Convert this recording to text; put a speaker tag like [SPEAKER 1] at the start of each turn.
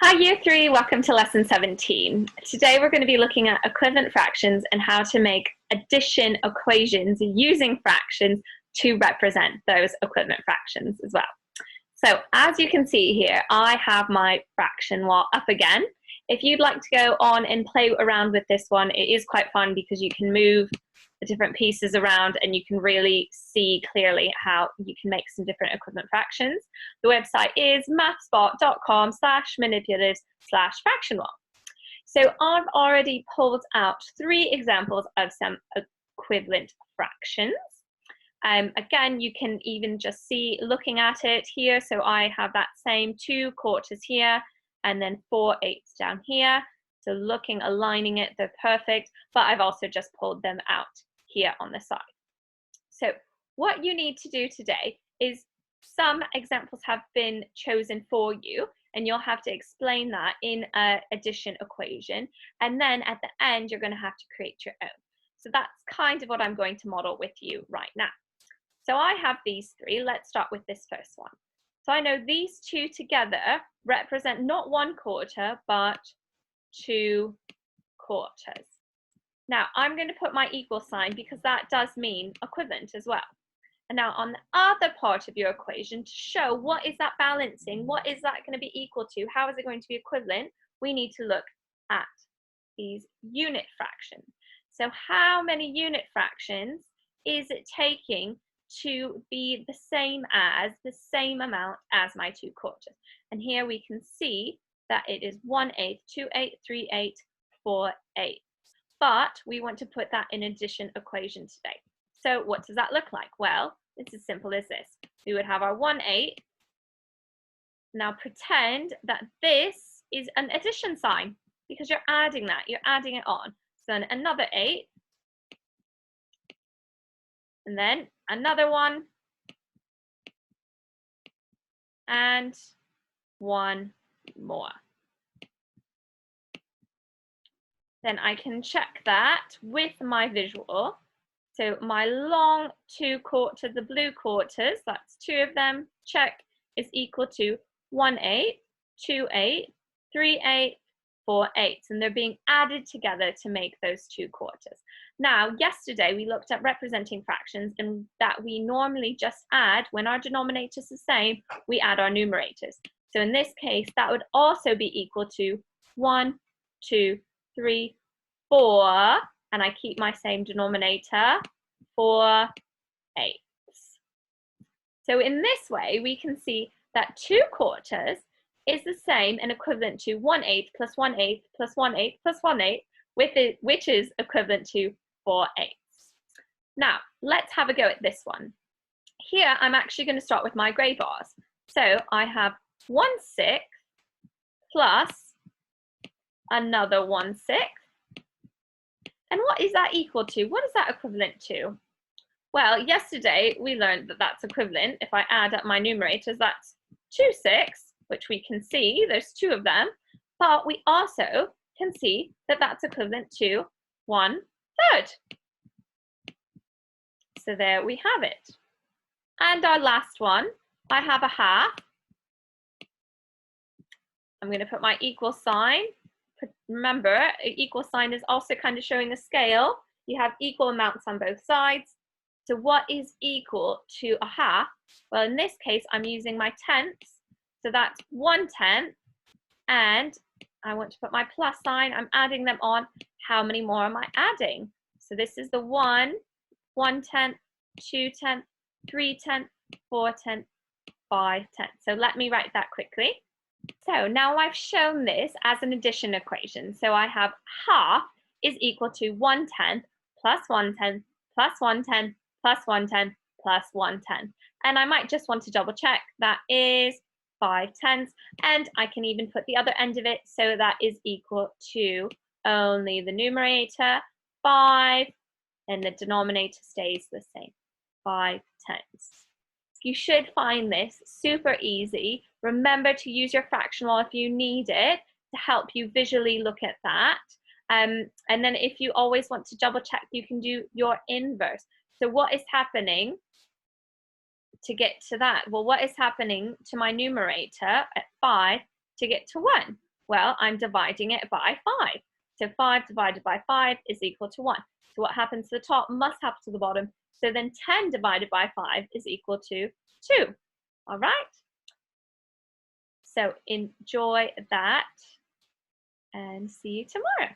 [SPEAKER 1] Hi Year 3, welcome to Lesson 17. Today we're going to be looking at equivalent fractions and how to make addition equations using fractions to represent those equivalent fractions as well. So as you can see here, I have my fraction wall up again. If you'd like to go on and play around with this one, it is quite fun because you can move the different pieces around and you can really see clearly how you can make some different equivalent fractions. The website is mathspot.com/manipulatives/fraction wall. So I've already pulled out 3 examples of some equivalent fractions. Again, you can even just see looking at it here. So I have that same 2/4 here and then 4/8 down here. So looking, aligning it, they're perfect, but I've also just pulled them out here on the side. So what you need to do today is some examples have been chosen for you, and you'll have to explain that in an addition equation. And then at the end, you're going to have to create your own. So that's kind of what I'm going to model with you right now. So I have these 3. Let's start with this first one. So I know these 2 together represent not 1/4, but 2/4. Now I'm going to put my equal sign because that does mean equivalent as well. And now on the other part of your equation, to show what is that balancing, what is that going to be equal to, how is it going to be equivalent, we need to look at these unit fractions. So how many unit fractions is it taking to be the same amount as my 2/4? And here we can see that it is 1/8, 2/8, 3/8, 4/8. But we want to put that in addition equation today. So what does that look like? Well, it's as simple as this. We would have our 1/8. Now pretend that this is an addition sign because you're adding that, you're adding it on. So then another 8, and then another 1, and 1 more. Then I can check that with my visual. So my long 2/4, the blue quarters, that's 2 of them, check, is equal to 1/8, 2/8, 3/8, 4/8. And they're being added together to make those 2/4. Now, yesterday we looked at representing fractions and that we normally just add, when our denominator is the same, we add our numerators. So in this case, that would also be equal to 1, 2, 3, 4, and I keep my same denominator, 4/8. So in this way, we can see that 2/4 is the same and equivalent to 1/8 plus 1/8 plus 1/8 plus 1/8, which is equivalent to 4/8. Now, let's have a go at this one. Here, I'm actually going to start with my grey bars. So I have 1/6 plus another 1/6. And what is that equal to? What is that equivalent to? Well, yesterday we learned that that's equivalent. If I add up my numerators, that's 2/6, which we can see, there's 2 of them. But we also can see that that's equivalent to 1/3. So there we have it. And our last one, I have a 1/2. I'm going to put my equal sign. Remember, an equal sign is also kind of showing a scale. You have equal amounts on both sides. So what is equal to a 1/2? Well, in this case, I'm using my tenths. So that's 1/10. And I want to put my plus sign. I'm adding them on. How many more am I adding? So this is the 1, 1/10, 2/10, 3/10, 4/10, 5/10. So let me write that quickly. So now I've shown this as an addition equation. So I have 1/2 is equal to 1/10 plus 1/10 plus 1/10 plus 1/10 plus 1/10. And I might just want to double check. That is 5/10. And I can even put the other end of it. So that is equal to only the numerator, 5, and the denominator stays the same, 5/10. You should find this super easy. Remember to use your fraction wall if you need it to help you visually look at that. And then if you always want to double check, you can do your inverse. So what is happening to get to that? Well, what is happening to my numerator at 5 to get to 1? Well, I'm dividing it by 5. So 5 divided by 5 is equal to 1. So what happens to the top must happen to the bottom. So then 10 divided by 5 is equal to 2. All right? So enjoy that and see you tomorrow.